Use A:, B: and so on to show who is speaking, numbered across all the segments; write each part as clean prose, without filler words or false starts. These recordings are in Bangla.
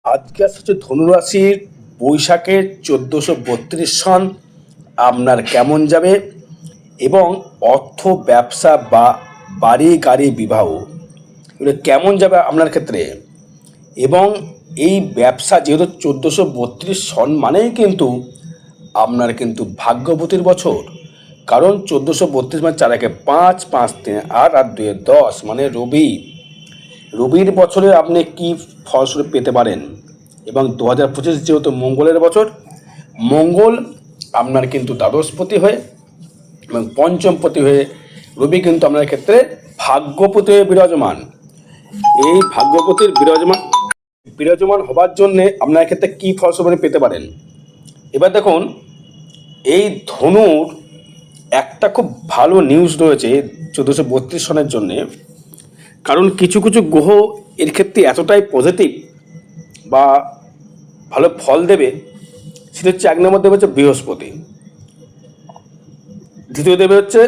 A: আজকে হচ্ছে ধনুরাশির বৈশাখের 1432 সন আপনার কেমন যাবে এবং অর্থ ব্যবসা বা বাড়ি গাড়ি বিবাহ এগুলো কেমন যাবে আপনার ক্ষেত্রে। এবং এই ব্যবসা যেহেতু 1432 সন মানেই কিন্তু আপনার কিন্তু ভাগ্যবতীর বছর। কারণ 1432 মানে 4 একে 5, 5 3 8 আর 2 10 মানে রবির বছরে আপনি কি ফলস্বরূপ পেতে পারেন। এবং 2025 যেহেতু মঙ্গলের বছর, মঙ্গল আপনার কিন্তু দ্বাদশপতি হয়ে এবং পঞ্চমপতি হয়ে রবি কিন্তু আপনার ক্ষেত্রে ভাগ্যপতি হয়ে বিরাজমান। এই ভাগ্যপতির বিরাজমান হবার জন্যে আপনার ক্ষেত্রে কী ফলস্বরূপ পেতে পারেন। এবার দেখুন, এই ধনুর একটা খুব ভালো নিউজ রয়েছে 1432 সনের জন্যে। কারণ কিছু কিছু গ্রহ এর ক্ষেত্রে এতটাই পজিটিভ বা ভালো ফল দেবে। সেটা হচ্ছে, এক নম্বর দেবে হচ্ছে বৃহস্পতি, দ্বিতীয় দেবে হচ্ছে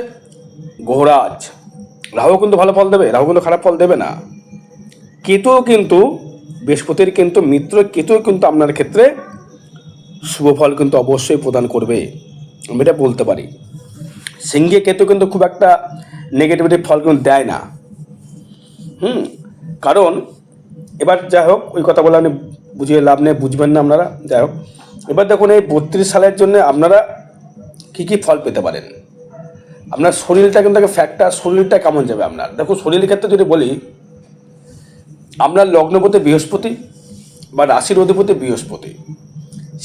A: গ্রহরাজ। রাহু কিন্তু ভালো ফল দেবে, রাহু কিন্তু খারাপ ফল দেবে না। কেতুও কিন্তু, বৃহস্পতির কিন্তু মিত্র কেতুও কিন্তু আপনার ক্ষেত্রে শুভ ফল কিন্তু অবশ্যই প্রদান করবে, আমি এটা বলতে পারি। সিংহে কেতু কিন্তু খুব একটা নেগেটিভিটি ফল কিন্তু দেয় না। কারণ এবার যাই হোক, ওই কথা বলে আপনি বুঝিয়ে লাভ নেই, বুঝবেন না আপনারা। যাই হোক, এবার দেখুন এই 32 সালের জন্য আপনারা কী কী ফল পেতে পারেন। আপনার শরীরটা কিন্তু একটা ফ্যাক্টর, শরীরটা কেমন যাবে আপনার। দেখুন, শরীরের ক্ষেত্রে যদি বলি, আপনার লগ্নপতি বৃহস্পতি বা রাশির অধিপতি বৃহস্পতি,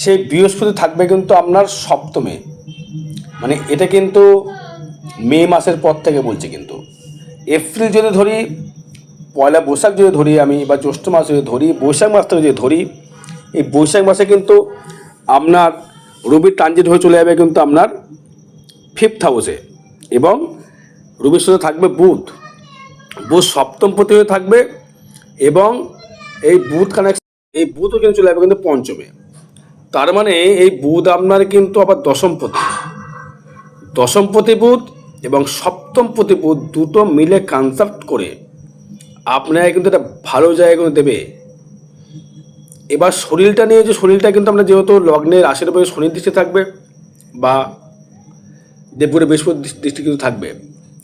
A: সেই বৃহস্পতি থাকবে কিন্তু আপনার সপ্তমে। মানে এটা কিন্তু মে মাসের পর থেকে বলছি। কিন্তু এপ্রিল যদি ধরি, পয়লা বৈশাখ যদি ধরি আমি, বা জ্যৈষ্ঠ মাস যদি ধরি, বৈশাখ মাস থেকে যদি ধরি, এই বৈশাখ মাসে কিন্তু আপনার রবির ট্রানজিট হয়ে চলে যাবে কিন্তু আপনার 5th হাউসে। এবং রবির সাথে থাকবে বুধ সপ্তমপতি হয়ে থাকবে। এবং এই বুধও কিন্তু চলে যাবে কিন্তু পঞ্চমে। তার মানে এই বুধ আপনার কিন্তু আবার দশমপতি বুধ এবং সপ্তমপতি বুধ দুটো মিলে কনসাল্ট করে আপনাকে কিন্তু একটা ভালো জায়গা কিন্তু দেবে। এবার শরীরটা নিয়ে, যে শরীরটা কিন্তু আমরা যেহেতু লগ্নের রাশির উপরে শনির দৃষ্টি থাকবে বা দেবগুরু বৃহস্পতি দৃষ্টি কিন্তু থাকবে,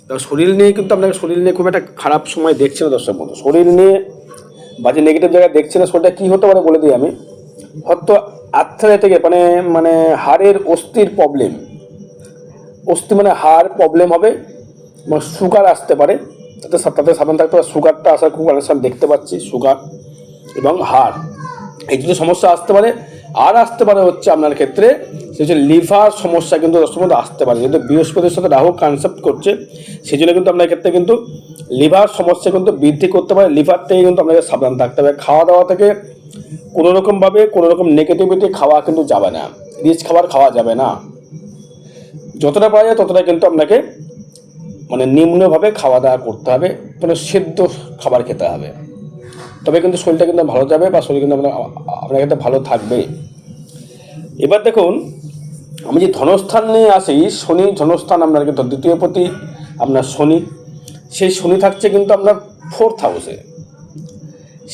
A: তার শরীর নিয়ে কিন্তু আপনাকে, শরীর নিয়ে খুব একটা খারাপ সময় দেখছে না দর্শক বন্ধু। শরীর নিয়ে বা যে নেগেটিভ জায়গায় দেখছে না, সেটা কী হতে পারে বলে দিই আমি। হয়তো আর্থারাইটিস মানে মানে হাড়ের অস্থির প্রবলেম, অস্থি মানে হাড় প্রবলেম হবে, এবং সুগার আসতে পারে। তাতে সাবধান থাকতে হবে। সুগারটা আসার খুব আলোচনা দেখতে পাচ্ছি, সুগার এবং হাড়, এই দুটো সমস্যা আসতে পারে। আর আসতে পারে হচ্ছে আপনার ক্ষেত্রে সে হচ্ছে লিভার সমস্যা কিন্তু দর্শক মধ্যে আসতে পারে। যেহেতু বৃহস্পতির সাথে রাহু কনসেপ্ট করছে, সেই জন্য কিন্তু আপনার ক্ষেত্রে কিন্তু লিভার সমস্যা কিন্তু বৃদ্ধি করতে পারে। লিভার থেকে কিন্তু আপনাকে সাবধান থাকতে হবে। খাওয়া দাওয়া থেকে কোনোরকমভাবে কোনোরকম নেগেটিভিটি খাওয়া কিন্তু যাবে না, রিচ খাবার খাওয়া যাবে না। যতটা পাওয়া যায় ততটা কিন্তু আপনাকে মানে নিম্নভাবে খাওয়া দাওয়া করতে হবে, মানে সেদ্ধ খাবার খেতে হবে। তবে কিন্তু শরীরটা কিন্তু ভালো যাবে, বা শরীর কিন্তু আপনার ক্ষেত্রে ভালো থাকবে। এবার দেখুন, আমি যে ধনস্থান নিয়ে আসি, শনি ধনস্থান আপনার কিন্তু দ্বিতীয় পতি আপনার শনি, সেই শনি থাকছে কিন্তু আপনার 4th হাউসে।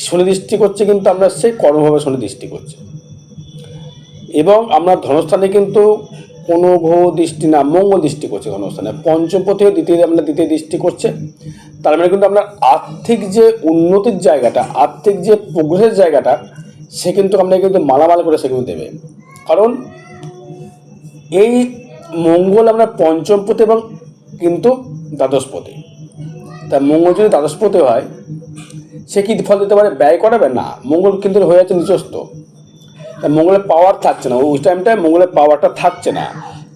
A: শনি দৃষ্টি করছে কিন্তু আপনার সেই কর্মভাবে শনি দৃষ্টি করছে। এবং আপনার ধনস্থানে কিন্তু কোনো গ্রহ দৃষ্টি না, মঙ্গল দৃষ্টি করছে ধনস্থানে। পঞ্চমপতিও দ্বিতীয় দৃষ্টি করছে। তার মানে কিন্তু আপনার আর্থিক যে উন্নতির জায়গাটা, আর্থিক যে প্রোগ্রেসের জায়গাটা, সে কিন্তু আপনাকে কিন্তু মালামাল করে সে কিন্তু দেবে। কারণ এই মঙ্গল আপনার পঞ্চমপতি এবং কিন্তু দ্বাদশপতি। তা মঙ্গল যদি দ্বাদশপতি হয়, সে কি ফল দিতে পারে? ব্যয় করাবে না। মঙ্গল কিন্তু হয়ে যাচ্ছে নিচস্থ, মঙ্গলের পাওয়ার থাকছে না ওই টাইমটায়, মঙ্গলের পাওয়ারটা থাকছে না।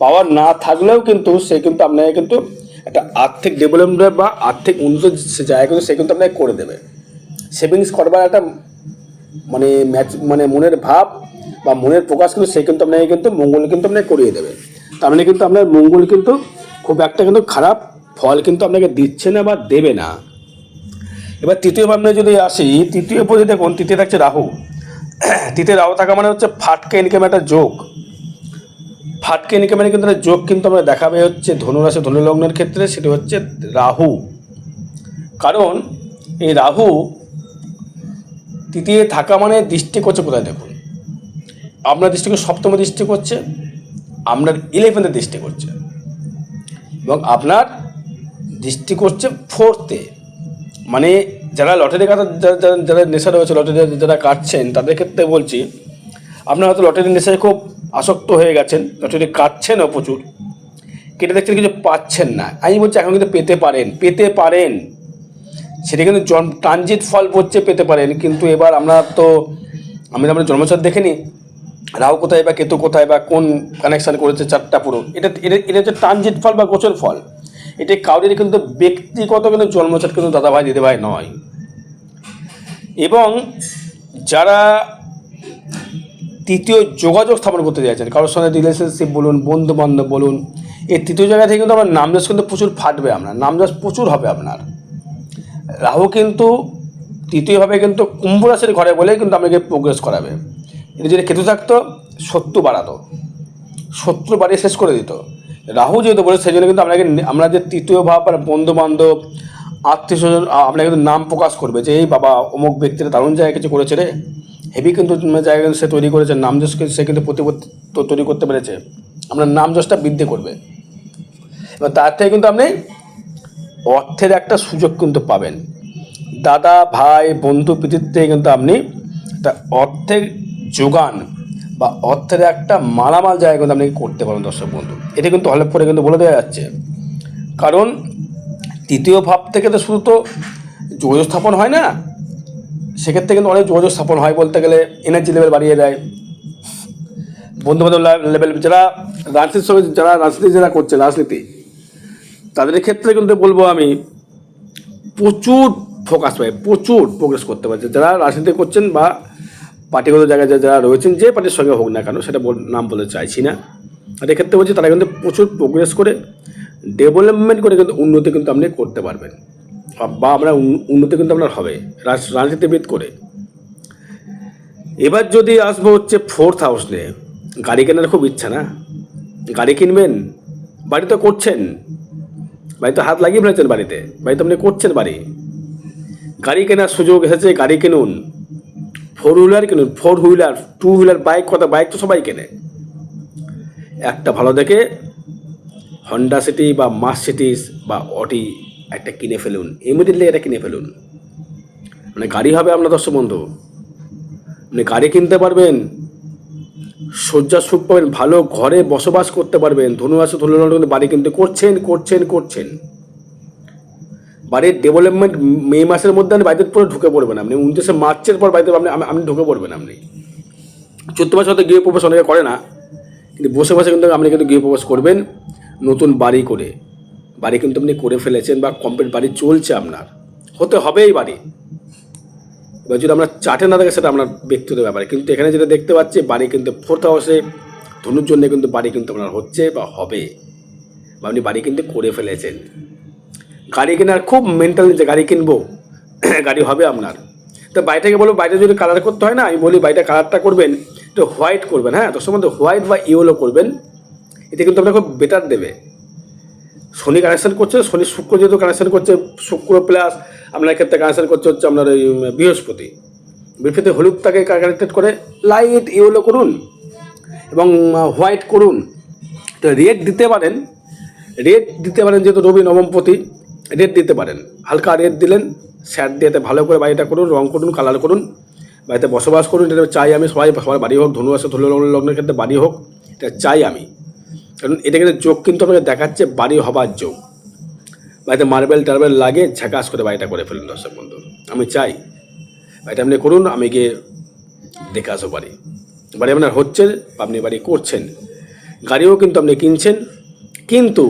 A: পাওয়ার না থাকলেও কিন্তু সে কিন্তু আপনাকে কিন্তু একটা আর্থিক ডেভেলপমেন্ট বা আর্থিক উন্নত জায়গা কিন্তু সে কিন্তু আপনাকে করে দেবে। সেভিংস করবার একটা মানে মনের ভাব বা মনের প্রকাশ কিন্তু সে কিন্তু আপনাকে কিন্তু মঙ্গল কিন্তু আপনাকে করিয়ে দেবে। তার মানে কিন্তু আপনার মঙ্গল কিন্তু খুব একটা কিন্তু খারাপ ফল কিন্তু আপনাকে দিচ্ছে না বা দেবে না। এবার তৃতীয় ভাবনায় যদি আসি, তৃতীয় পদে দেখুন, তৃতীয় থাকছে রাহু। তৃতীয় রাহু থাকা মানে হচ্ছে ফাটকে ইনকাম একটা যোগ। ফাটকে ইনকামের কিন্তু একটা যোগ কিন্তু আমরা দেখাবে হচ্ছে ধনুরাশি ধনুলগ্নের ক্ষেত্রে, সেটা হচ্ছে রাহু। কারণ এই রাহু তৃতীয় থাকা মানে দৃষ্টি করছে কোথায় দেখুন, আপনার দৃষ্টিকে সপ্তমে দৃষ্টি করছে, আপনার 11th দৃষ্টি করছে, এবং আপনার দৃষ্টি করছে 4th। মানে যারা লটারি কাটা যারা নেশা রয়েছে, লটারি যারা কাটছেন তাদের ক্ষেত্রে বলছি, আপনারা হয়তো লটারির নেশায় খুব আসক্ত হয়ে গেছেন, লটারি কাটছেনও প্রচুর, কেটে দেখছেন কিছু পাচ্ছেন না। আমি বলছি এখন কিন্তু পেতে পারেন, সেটা কিন্তু ট্রানজিট ফল পড়ছে, পেতে পারেন। কিন্তু এবার আমি আমরা জন্মছক দেখে নিই রাহু কোথায় বা কেতু কোথায় বা কোন কানেকশান করেছে, চারটা পুরো, এটা হচ্ছে ট্রানজিট ফল বা গোচর ফল। এটা কাউরের কিন্তু ব্যক্তিগত কিন্তু জন্মছক কিন্তু দাদাভাই দিদিভাই নয়। এবং যারা তৃতীয় যোগাযোগ স্থাপন করতে চাইছেন, কারোর সঙ্গে রিলেশনশিপ বলুন, বন্ধু বান্ধব বলুন, এই তৃতীয় জায়গা থেকে কিন্তু আমার নামযশ কিন্তু প্রচুর ফাটবে, আপনার নামযশ প্রচুর হবে আপনার। রাহু কিন্তু তৃতীয়ভাবে কিন্তু কুম্ভ রাশির ঘরে বলে কিন্তু আপনাকে প্রোগ্রেস করাবে। এটা যদি কেতু থাকতো শত্রু বাড়াতো, শত্রু বাড়িয়ে শেষ করে দিত। রাহু যেহেতু বলে সেই জন্য কিন্তু আমরা যে তৃতীয় ভাব আর বন্ধু বান্ধব আত্মীয় স্বজন আপনাকে কিন্তু নাম প্রকাশ করবে যে এই বাবা অমুক ব্যক্তিরা দারুণ জায়গায় কিছু করেছে রে, হেভি কিন্তু জায়গা কিন্তু সে তৈরি করেছে, নামযশ সে কিন্তু প্রতিপত্তি তৈরি করতে পেরেছে, আপনার নামযশটা বৃদ্ধি করবে। এবং তার থেকে কিন্তু আপনি অর্থের একটা সুযোগ কিন্তু পাবেন, দাদা ভাই বন্ধু প্রীতির থেকে কিন্তু আপনি একটা অর্থের যোগান বা অর্থের একটা মালামাল জায়গা কিন্তু আপনি করতে পারেন দর্শক বন্ধু। এটা কিন্তু হলে পরে কিন্তু বলে দেওয়া যাচ্ছে, কারণ তৃতীয় ভাব থেকে তো শুধু তো যোগাযোগ স্থাপন হয় না, সেক্ষেত্রে কিন্তু অনেক যোগাযোগ স্থাপন হয়, বলতে গেলে এনার্জি লেভেল বাড়িয়ে দেয়, বন্ধু বান্ধব লেভেল, যারা রাজনীতির সঙ্গে যারা করছে রাজনীতি, তাদের ক্ষেত্রে কিন্তু বলবো আমি প্রচুর ফোকাস পায়, প্রচুর প্রোগ্রেস করতে পারছে। যারা রাজনীতি করছেন বা পার্টিগত জায়গায় যারা রয়েছেন, যে পার্টির সঙ্গে হোক না কেন, সেটা নাম বলতে চাইছি না, আর এক্ষেত্রে বলছি তারা কিন্তু প্রচুর প্রোগ্রেস করে ডেভেলপমেন্ট করে কিন্তু উন্নতি কিন্তু আপনি করতে পারবেন, বা আমরা উন্নতি কিন্তু আপনার হবে রাজনীতিবিদ করে। এবার যদি আসবো হচ্ছে 4th হাউস নিয়ে, গাড়ি কেনার খুব ইচ্ছা না, গাড়ি কিনবেন, বাড়ি তো করছেন, বাড়িতে হাত লাগিয়ে ফেলেছেন, বাড়িতে আপনি করছেন, গাড়ি কেনার সুযোগ এসেছে, গাড়ি কিনুন, 4 হুইলার কিনুন, 4 হুইলার 2 হুইলার বাইক, কথা বাইক তো সবাই কেনে, একটা ভালো দেখে হন্ডা সিটি বা মার্সিডিজ বা অডি একটা কিনে ফেলুন, ইমিডিয়েটলি এটা কিনে ফেলুন, মানে গাড়ি হবে আপনার দর্শক বন্ধু, আপনি গাড়ি কিনতে পারবেন, শয্যা সুখ পাবেন, ভালো ঘরে বসবাস করতে পারবেন। ধনুরাশি কিন্তু বাড়ি কিন্তু করছেন, বাড়ির ডেভেলপমেন্ট মে মাসের মধ্যে আপনি বাড়িতে পুরো ঢুকে পড়বেন, আপনি 29শে মার্চের পর বাড়িতে আপনি ঢুকে পড়বেন। আপনি 14 মাস হয়তো গৃহপ্রবেশ অনেকে করে না, কিন্তু বসে কিন্তু আপনি কিন্তু গৃহপ্রবেশ করবেন, নতুন বাড়ি করে, বাড়ি কিন্তু আপনি করে ফেলেছেন বা কমপ্লিট বাড়ি চলছে, আপনার হতে হবে এই বাড়ি। এবার যদি আমরা চার্টে না থাকে সেটা আপনার ব্যক্তিগত ব্যাপারে, কিন্তু এখানে যেটা দেখতে পাচ্ছি বাড়ি কিন্তু 4th হাউসে ধনুর জন্য কিন্তু বাড়ি কিন্তু আপনার হচ্ছে বা হবে, বা আপনি বাড়ি কিন্তু করে ফেলেছেন। গাড়ি কেনার খুব মেন্টাল যে গাড়ি কিনবো, গাড়ি হবে আপনার। তো বাড়িটাকে বলবো, বাড়িটা যদি কালার করতে হয় না, আমি বলি বাড়িটা কালারটা করবেন তো হোয়াইট করবেন, হ্যাঁ, তোর সম্বন্ধে হোয়াইট বা ইয়েলো করবেন, এতে কিন্তু আপনার খুব বেটার দেবে। শনি কানেকশন করছে, শনি শুক্র যেহেতু কানেকশন করছে, শুক্র প্লাস আপনার ক্ষেত্রে কানেকশন করছে হচ্ছে আপনার ওই বৃহস্পতি, হলুদটাকে কানেক্টেড করে লাইট ইয়েলো করুন এবং হোয়াইট করুন। তো রেড দিতে পারেন, যেহেতু রবি নবমপতি, রেড দিতে পারেন, হালকা রেড দিলেন, স্যার দিয়ে ভালো করে বাড়িটা করুন, রং করুন, কালার করুন, বাড়িতে বসবাস করুন। এটা চাই আমি, সবার বাড়ি হোক, ধনু আসে, ধনু লগ্নের ক্ষেত্রে বাড়ি হোক, এটা চাই আমি, কারণ এটা কিন্তু যোগ কিন্তু আপনাকে দেখাচ্ছে বাড়ি হবার যোগ। বাড়িতে মার্বেল টার্বেল লাগে ঝাঁকাস করে বাড়িটা করে ফেলুন দর্শক বন্ধু, আমি চাই বাড়িটা আপনি করুন, আমি গিয়ে দেখে আসো বাড়ি আপনার হচ্ছে, আপনি বাড়ি করছেন, গাড়িও কিন্তু আপনি কিনছেন। কিন্তু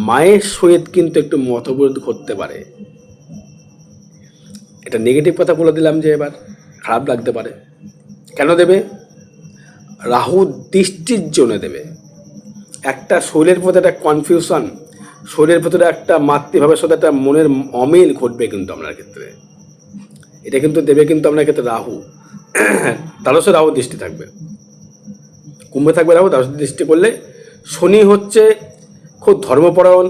A: মায়ের সহিত কিন্তু একটু মতবিরোধ করতে পারে, এটা নেগেটিভ কথা বলে দিলাম যে এবার খারাপ লাগতে পারে। কেন দেবে? রাহু দৃষ্টির জন্য দেবে, একটা শরীরের প্রতি একটা কনফিউশন, শরীরের ভেতরে একটা মাতৃভাবের সাথে একটা মনের অমিল ঘটবে কিন্তু আপনার ক্ষেত্রে, এটা কিন্তু দেবে কিন্তু আপনার ক্ষেত্রে রাহু। দ্বাদশে রাহু দৃষ্টি থাকবে, কুম্ভে থাকবে রাহু, দ্বাদশ দৃষ্টি করলে শনি হচ্ছে খুব ধর্মপরায়ণ,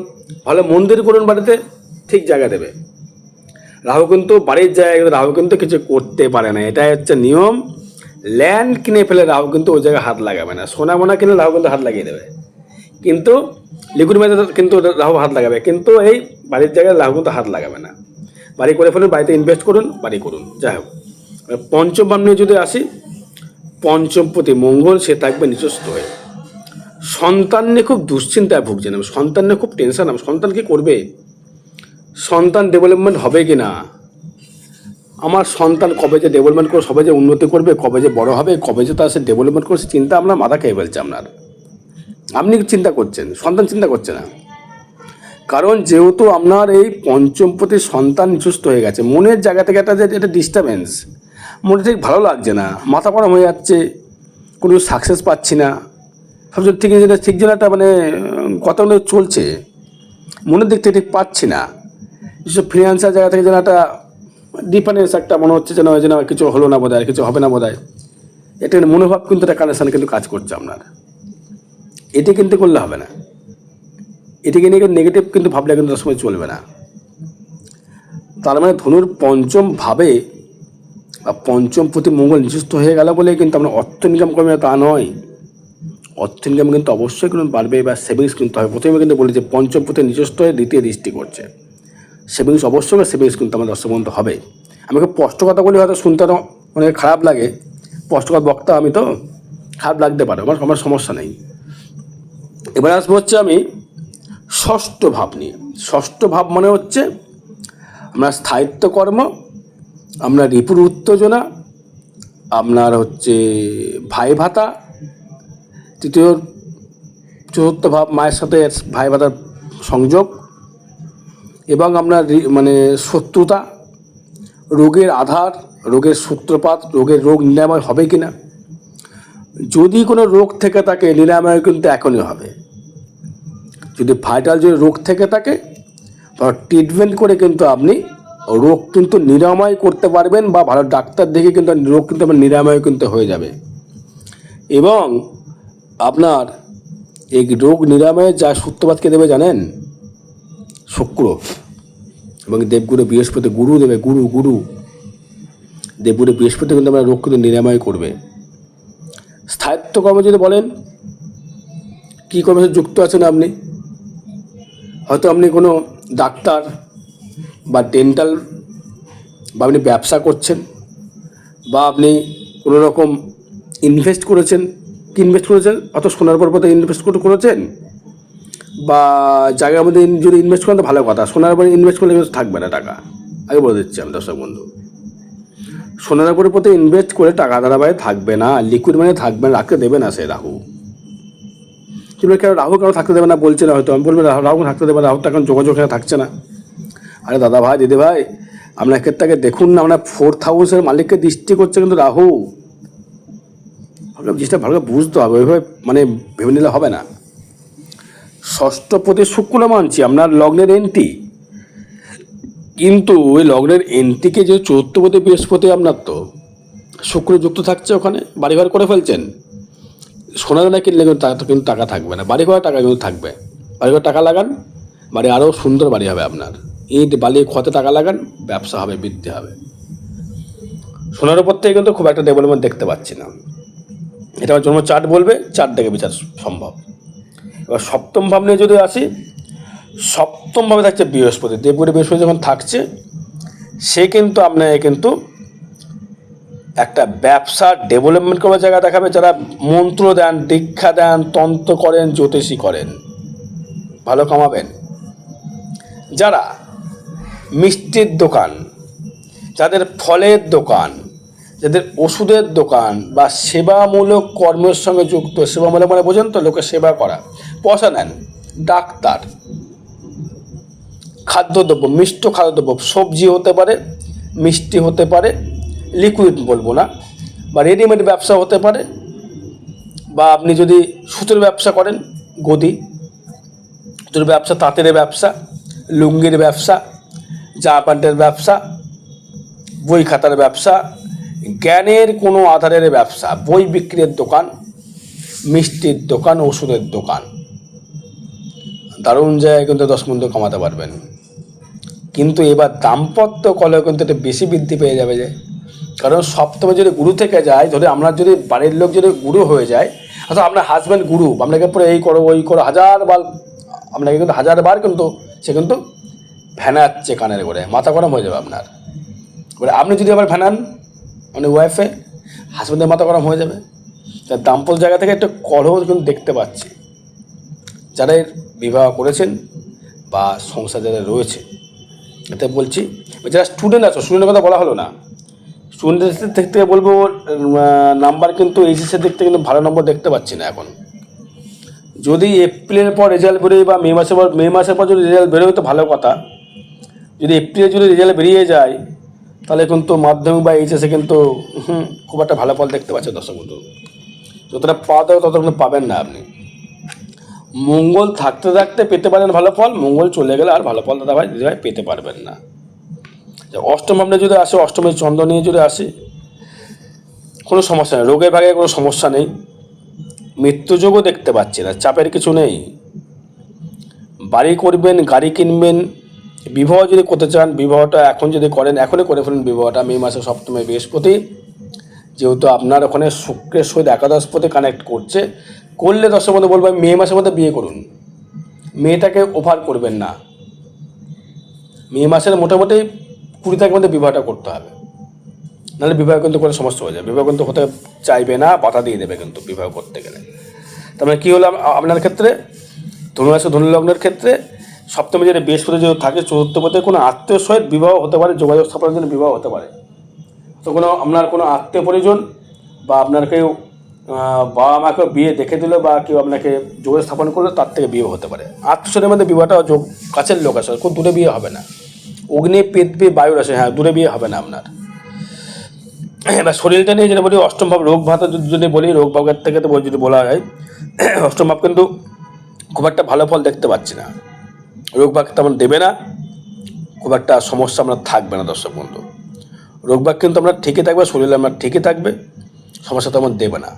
A: ভালো মন্দির করুন বাড়িতে, ঠিক জায়গা দেবে। রাহু কিন্তু বাড়ির জায়গায় রাহু কিন্তু কিছু করতে পারে না, এটাই হচ্ছে নিয়ম। ল্যান্ড কিনে ফেলে রাহু কিন্তু ওই জায়গায় হাত লাগাবে না। সোনা মোনা কিনে রাহু কিন্তু হাত লাগিয়ে দেবে, কিন্তু লিকুইড মাঝে কিন্তু রাহু হাত লাগাবে, কিন্তু এই বাড়ির জায়গায় রাহু কিন্তু হাত লাগাবে না। বাড়ি করে ফেলুন, বাড়িতে ইনভেস্ট করুন, বাড়ি করুন। যাই হোক, পঞ্চম ভাব নিয়ে যদি আসি, পঞ্চমপতি মঙ্গল সে থাকবে নিচস্থ হয়ে। সন্তান নিয়ে খুব দুশ্চিন্তায় ভুগছেন, সন্তান নিয়ে খুব টেনশন। সন্তান কি করবে, সন্তান ডেভেলপমেন্ট হবে কি না, আমার সন্তান কবে যে ডেভেলপমেন্ট করে, সবে যে উন্নতি করবে, কবে যে বড় হবে, কবে যে তার সে ডেভেলপমেন্ট করছে, চিন্তা আপনার মাথা খেয়ে ফেলছে আপনার। আপনি চিন্তা করছেন, সন্তান চিন্তা করছে না। কারণ যেহেতু আপনার এই পঞ্চমপতি সন্তান নিচস্থ হয়ে গেছে, মনের জায়গা থেকে এটা ডিস্টার্বেন্স, মনে ঠিক ভালো লাগছে না, মাথা গরম হয়ে যাচ্ছে, কোনো সাকসেস পাচ্ছি না, সবচেয়ে ঠিক যেন একটা মানে কথা চলছে, মনের দিক থেকে ঠিক পাচ্ছি না। যেসব ফিনান্সিয়াল জায়গা থেকে যেন একটা ডিফারেন্স একটা মনে হচ্ছে, যেন কিছু হলো না বোধ হয়, কিছু হবে না বোধ হয়, এটা মনোভাব কিন্তু একটা কানেকশান কিন্তু কাজ করছে আপনার। এটি কিন্তু করলে হবে না, এটিকে নিয়ে নেগেটিভ কিন্তু ভাবলে কিন্তু সময় চলবে না। তার মানে ধনুর পঞ্চম ভাবে বা পঞ্চম প্রতি মঙ্গল নিচস্থ হয়ে গেল বলে কিন্তু আমরা অর্থ ইনকাম করবে তা নয়। অর্থ ইনকাম কিন্তু অবশ্যই কিন্তু বাড়বে বা সেভিংস কিন্তু হবে। প্রথমে কিন্তু বলি যে পঞ্চম প্রতি নিচস্থ হয়ে দ্বিতীয় দৃষ্টি করছে, সেভিংস অবশ্যই সেভিংস কিন্তু আমার দর্শক বন্ধু হবে। আমাকে স্পষ্ট কথা বলি, হয়তো শুনতে অনেক খারাপ লাগে, স্পষ্টকথা বক্তা আমি তো, খারাপ লাগতে পারে, আমার সমস্যা নেই। এবার আসবো হচ্ছে আমি ষষ্ঠ ভাব নিয়ে। ষষ্ঠ ভাব মানে হচ্ছে আপনার স্থায়িত্ব কর্ম, আপনার রিপুর উত্তেজনা, আপনার হচ্ছে ভাই ভাতা, তৃতীয় চতুর্থ ভাব মায়ের সাথে ভাই ভাতার সংযোগ, এবং আপনার মানে শত্রুতা, রোগের আধার, রোগের সূত্রপাত, রোগ নিরাময় হবে কি না, যদি কোনো রোগ থেকে থাকে নিরাময় কিন্তু এখনই হবে। যদি ভাইটাল যদি রোগ থেকে থাকে ট্রিটমেন্ট করে কিন্তু আপনি রোগ কিন্তু নিরাময় করতে পারবেন, বা ভালো ডাক্তার দেখে কিন্তু রোগ কিন্তু আপনার নিরাময় কিন্তু হয়ে যাবে। এবং আপনার এই রোগ নিরাময়ের যা সূত্রপাতকে দেবে জানেন, শুক্র এবং দেবগুরু বৃহস্পতি, গুরু দেবে, গুরু দেবগুরু বৃহস্পতি কিন্তু আপনার রোগ কিন্তু নিরাময় করবে। স্থায়িত্ব কর্মে যদি বলেন কী কর্মের সাথে যুক্ত আছেন আপনি, হয়তো আপনি কোনো ডাক্তার বা ডেন্টাল, বা আপনি ব্যবসা করছেন, বা আপনি কোনো রকম ইনভেস্ট করেছেন, কি ইনভেস্ট করেছেন, অত সোনার পর্বতে ইনভেস্ট করেছেন, বা জায়গার মধ্যে যদি ইনভেস্ট করেন তো ভালো কথা, সোনার উপরে ইনভেস্ট করলে কিন্তু থাকবে না টাকা, আগে বলে দিচ্ছি আমি দর্শক বন্ধু। সোনার উপরে ইনভেস্ট করে টাকা ধারাবাহিক থাকবে না, লিকুইড মানে থাকবে না, রাখতে দেবে না সে রাহু। তুমি কেন রাহু কারো থাকতে দেবে না বলছে না, হয়তো আমি বলবো রাহু থাকতে দেবে না, রাহু তো এখন যোগাযোগ থাকছে না। আরে দাদা ভাই, দিদি ভাই, আপনার ক্ষেত্রে দেখুন না, আপনার 4th হাউসের মালিককে দৃষ্টি করছে কিন্তু রাহু। জিনিসটা ভালো করে বুঝতে হবে, ওইভাবে মানে ভেবে নিলে হবে না। ষষ্ঠপতি শুক্র মানছি আপনার লগ্নের এন্টি, কিন্তু ওই লগ্নের এন্টিকে যে চতুর্থপতি বৃহস্পতি আপনার তো শুক্র যুক্ত থাকছে, ওখানে বাড়িঘর করে ফেলছেন, সোনা দানা কিনলে কিন্তু টাকা থাকবে না, বাড়ি ঘরের টাকা কিন্তু থাকবে। বাড়িঘর টাকা লাগান, বাড়ি আরও সুন্দর বাড়ি হবে আপনার। ইট বালি খতে টাকা লাগান, ব্যবসা হবে, বৃদ্ধি হবে। সোনার উপর থেকে কিন্তু খুব একটা ডেভেলপমেন্ট দেখতে পাচ্ছি না। এটা আমার জন্ম চার্ট বলবে, চার্ট দেখে বিচার সম্ভব। এবার সপ্তম ভাব নিয়ে যদি আসি, সপ্তম ভাবে থাকছে বৃহস্পতি। দেবগুরু বৃহস্পতি যখন থাকছে, সে কিন্তু আপনাকে কিন্তু একটা ব্যবসা ডেভেলপমেন্ট করার জায়গা দেখাবে। যারা মন্ত্র দেন, দীক্ষা দেন, তন্ত্র করেন, জ্যোতিষী করেন, ভালো কামাবেন। যারা মিষ্টির দোকান, যাদের ফলের দোকান, যাদের ওষুধের দোকান বা সেবামূলক কর্মের সঙ্গে যুক্ত, সেবামূলক মানে বোঝেন তো, লোকের সেবা করা, পয়সা নেন, ডাক্তার, খাদ্যদ্রব্য, মিষ্ট খাদ্যদ্রব্য, সবজি হতে পারে, মিষ্টি হতে পারে, লিকুইড বলবো না, বা রেডিমেড ব্যবসা হতে পারে, বা আপনি যদি সুতোর ব্যবসা করেন, গদি সুতোর ব্যবসা, তাঁতের ব্যবসা, লুঙ্গির ব্যবসা, জামা প্যান্টের ব্যবসা, বই খাতার ব্যবসা, জ্ঞানের কোনো আধারের ব্যবসা, বই বিক্রির দোকান, মিষ্টির দোকান, ওষুধের দোকান, দারুণ জায়গায় কিন্তু 10 মূল্য কমাতে পারবেন। কিন্তু এবার দাম্পত্য কলহ কিন্তু একটু বেশি বৃদ্ধি পেয়ে যাবে যে, কারণ সপ্তমে যদি গুরু থেকে যায়, ধরে আমরা যদি বাড়ির লোক যদি গুরু হয়ে যায়, অর্থাৎ আপনার হাজব্যান্ড গুরু, আপনাকে পুরো এই করো ওই করো হাজারবার, আপনাকে কিন্তু হাজারবার কিন্তু সে কিন্তু ভ্যানাচ্ছে কানের করে, মাথা গরম হয়ে যাবে আপনার। এবারে আপনি যদি আবার ভ্যানান মানে ওয়াইফে, হাজব্যান্ডের মাথা গরম হয়ে যাবে। তার দাম্পত্য জায়গা থেকে একটা কলহ কিন্তু দেখতে পাচ্ছি। যারা বিবাহ করেছেন বা সংসার যারা রয়েছে, এতে বলছি যারা স্টুডেন্ট আছো, স্টুডেন্টের কথা বলা হলো না, স্টুডেন্টের দিক থেকে বলবো নাম্বার কিন্তু এইচএসের দিক থেকে কিন্তু ভালো নম্বর দেখতে পাচ্ছি না এখন। যদি এপ্রিলের পর রেজাল্ট বেরোয় বা মে মাসের পর যদি রেজাল্ট বেরোয় তো ভালো কথা। যদি এপ্রিলে যদি রেজাল্ট বেরিয়ে যায় তাহলে কিন্তু মাধ্যমিক বা এইচএসে কিন্তু খুব একটা ভালো ফল দেখতে পাচ্ছে দর্শক বন্ধু। যতটা পাওয়া যাবে তত কিন্তু পাবেন না আপনি। মঙ্গল থাকতে থাকতে পেতে পারেন ভালো ফল, মঙ্গল চলে গেলে আর ভালো ফল দাদা ভাই দিদি ভাই পেতে পারবেন না। অষ্টম ভাবনা যদি আসে, অষ্টমের চন্দ্র নিয়ে যদি আসে, কোনো সমস্যা নেই, রোগে ভাগে কোনো সমস্যা নেই, মৃত্যুযোগও দেখতে পাচ্ছি না, চাপের কিছু নেই। বাড়ি করবেন, গাড়ি কিনবেন, বিবাহ যদি করতে চান, বিবাহটা এখন যদি করেন এখনই করে ফেলুন বিবাহটা। মে মাসে সপ্তমে বৃহস্পতি, যেহেতু আপনার ওখানে শুক্রের সহিত একাদশপতি কানেক্ট করছে, করলে দর্শক বন্ধু বলবো মে মাসের মধ্যে বিয়ে করুন। মেয়েটাকে ওভার করবেন না, মে মাসের মোটামুটি 20 তারিখের মধ্যে বিবাহটা করতে হবে, নাহলে বিবাহ কিন্তু কোনো সমস্যা হয়ে যাবে। বিবাহ কিন্তু হতে চাইবে না, বাধা দিয়ে দেবে কিন্তু বিবাহ করতে গেলে। তার মানে কী হলো আপনার ক্ষেত্রে, ধনুরাশি ধনুলগ্নের ক্ষেত্রে সপ্তমে যদি বৃহস্পতি যদি থাকে, চতুর্থ পদে কোনো আত্মীয় সহিত বিবাহ হতে পারে, যোগাযোগ স্থাপনের জন্য বিবাহ হতে পারে। তো কোনো আপনার কোনো আত্মীয় পরিজন বা আপনার কেউ বাবা মাকে বিয়ে দেখে দিল বা কেউ আপনাকে যোগাযোগ স্থাপন করলো, তার থেকে বিয়ে হতে পারে। আত্মীয়দের মধ্যে বিবাহটা কাছের লোক আসে, খুব দূরে বিয়ে হবে না। অগ্নি পৃথিবী বায়ুর আসে, হ্যাঁ দূরে বিয়ে হবে না আপনার। এবার শরীরটা নিয়ে যেটা বলি, অষ্টম ভাব রোগ ভাতা যদি বলি, রোগ ভাবের থেকে তো যদি বলা যায়, অষ্টম ভাব কিন্তু খুব একটা ভালো ফল দেখতে পাচ্ছি না। রোগ ভাগ তেমন দেবে না, খুব একটা সমস্যা আপনার থাকবে না দর্শক বন্ধু। রোগ ভাগ কিন্তু আপনার ঠিকই থাকবে, শরীরে আপনার ঠিকই থাকবে, সমস্যা তেমন দেবে না।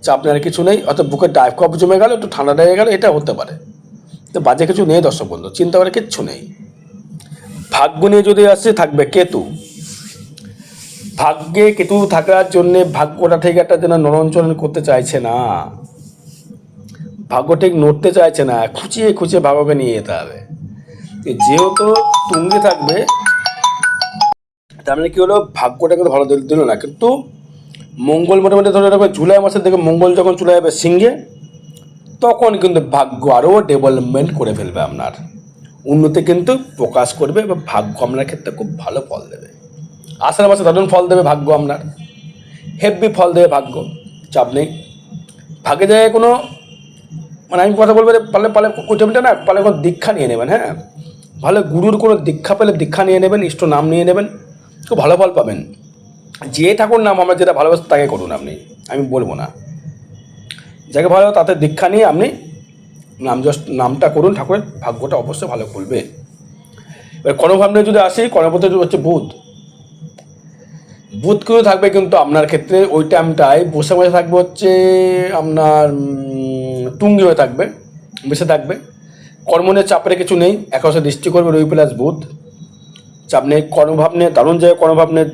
A: চাপ নেওয়ার কিছু নেই, অর্থাৎ বুকে কফ জমে গেল, একটু ঠান্ডা লেগে গেল, এটা হতে পারে। তো বাজে কিছু নেই দর্শক বন্ধু, চিন্তা করার কিচ্ছু নেই। ভাগ্য নিয়ে যদি আসে, থাকবে কেতু। ভাগ্যে কেতু থাকার জন্যে ভাগ্যটা ঠিক একটা যেন নরঞ্চরণ করতে চাইছে না, ভাগ্য ঠিক নড়তে চাইছে না, খুঁচিয়ে খুঁচিয়ে ভাগ্যকে নিয়ে যেতে হবে। যেহেতু তুঙ্গে থাকবে, তার মানে কি হলো, ভাগ্যটা কিন্তু ভালো দিল না। কিন্তু মঙ্গল মোটামুটি ধরে রাখবে জুলাই মাসের দিকে মঙ্গল যখন চলে যাবে সিংহে, তখন কিন্তু ভাগ্য আরও ডেভেলপমেন্ট করে ফেলবে, আপনার উন্নতি কিন্তু প্রকাশ করবে এবং ভাগ্য আপনার ক্ষেত্রে খুব ভালো ফল দেবে। আষাঢ় মাসে দারুণ ফল দেবে ভাগ্য, আপনার হেভি ফল দেবে ভাগ্য, চাপ নেই। ভাগ্যে জায়গায় কোনো মানে আমি কথা বলবো, পারলে পারলে ওই টাইমটা না পারলে কোনো দীক্ষা নিয়ে নেবেন। হ্যাঁ, ভালো গুরুর কোনো দীক্ষা পেলে দীক্ষা নিয়ে নেবেন, ইষ্ট নাম নিয়ে নেবেন, খুব ভালো ফল পাবেন। যে ঠাকুর নাম আমরা যেটা ভালোবাসি তাকে করুন আপনি, আমি বলবো না, যাকে ভালো তাতে দীক্ষা নিয়ে আপনি নামটা করুন, ঠাকুরের ভাগ্যটা অবশ্যই ভালো খুলবে। এবার কর্মভাবনে যদি আসি, কর্মপতি হচ্ছে বুধ। বুধ কিন্তু থাকবে কিন্তু আপনার ক্ষেত্রে ওই টাইমটায় বসে বসে থাকবে হচ্ছে আপনার তুঙ্গি হয়ে থাকবে, বেসে থাকবে। কর্ম নিয়ে চাপের কিছু নেই, একাদশে দৃষ্টি করবে রবি প্লাস বুধ, চাপ নেই। কর্মভাব নিয়ে দারুণ যায়, কর্মভাব নিয়ে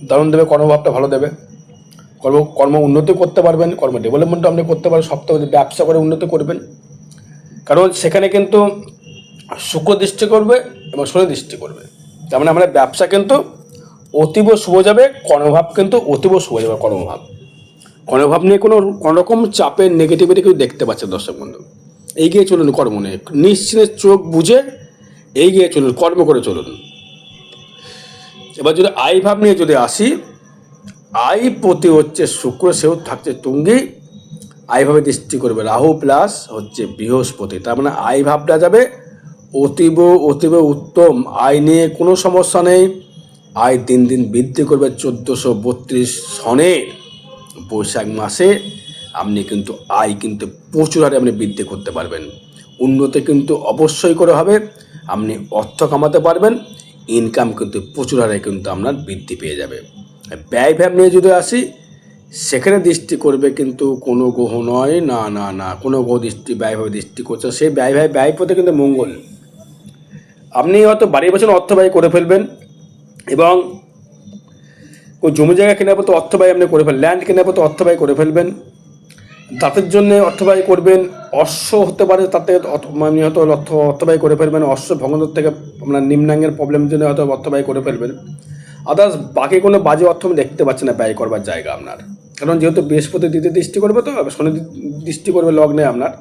A: দারুণ দেবে, কর্মভাবটা ভালো দেবে। কর্ম উন্নতি করতে পারবেন, কর্ম ডেভেলপমেন্টও আপনি করতে পারবেন, সপ্তাহ ব্যবসা করে উন্নতি করবেন, কারণ সেখানে কিন্তু শুক্র দৃষ্টি করবে এবং শনি দৃষ্টি করবে। তার মানে আমাদের ব্যবসা কিন্তু অতীব শুভ যাবে, কর্মভাব কিন্তু অতীব শুভ যাবে। কর্মভাব নিয়ে কোনো রকম চাপের নেগেটিভিটি কেউ দেখতে পাচ্ছে দর্শক বন্ধু। এগিয়ে চলুন কর্ম নিয়ে, নিশ্চিন্তে চোখ বুঝে এগিয়ে চলুন, কর্ম করে চলুন। এবার যদি আয় ভাব নিয়ে যদি আসি, আয় প্রতি হচ্ছে শুক্র, সেও থাকছে তুঙ্গি, আয় ভাবে দৃষ্টি করবে রাহু প্লাস হচ্ছে বৃহস্পতি। তার মানে আয় ভাবটা যাবে অতীব অতীব উত্তম, আয় নিয়ে কোনো সমস্যা নেই। আয় দিন দিন বৃদ্ধি করবে। 1432 সনের বৈশাখ মাসে আপনি কিন্তু আয় কিন্তু প্রচুর হারে আপনি বৃদ্ধি করতে পারবেন। উন্নতি কিন্তু অবশ্যই করে হবে, আপনি অর্থ কামাতে পারবেন, ইনকাম কিন্তু প্রচুর হারে কিন্তু আপনার বৃদ্ধি পেয়ে যাবে। ব্যয় ভাব নিয়ে যদি আসি, সেখানে দৃষ্টি করবে কিন্তু কোনো গ্রহ নয়, না কোনো গ্রহ দৃষ্টি ব্যয়ভাবে দৃষ্টি করছে, সেই ব্যয়পথে কিন্তু মঙ্গল। আপনি হয়তো বাড়ির পেছনে অর্থ ব্যয় করে ফেলবেন, এবং ওই জমি জায়গা কেনার পর অর্থ ব্যয় আপনি করে ফেলবেন, ল্যান্ড কেনার পর অর্থ ব্যয় করে ফেলবেন, দাঁতের জন্য অর্থ ব্যয় করবেন, অশ্ব হতে পারে তাতে আপনি হয়তো অর্থ ব্যয় করে ফেলবেন, অশ্ব ভগ্নদোষ থেকে আপনার নিম্নাঙ্গের প্রবলেমের জন্য হয়তো অর্থ ব্যয় করে ফেলবেন। আদার্স বাকি কোনো বাজে অর্থ আমি দেখতে পাচ্ছি না ব্যয় করবার জায়গা আপনার, কারণ যেহেতু বৃহস্পতি দ্বিতীয় দৃষ্টি করবে, তো শনি দৃষ্টি করবে লগ্নে আপনার,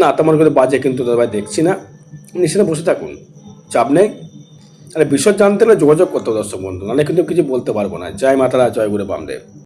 A: না তেমন করে বাজে কিন্তু দাদা দেখছি না। নিশ্চিন্তে বসে থাকুন, চাপ নেই। আর বিশদ জানতে হলে যোগাযোগ করতে হবে দর্শক বন্ধু, নাহলে কিন্তু কিছু বলতে পারবো না। জয় মাতারা, জয় গুরু বামদেব।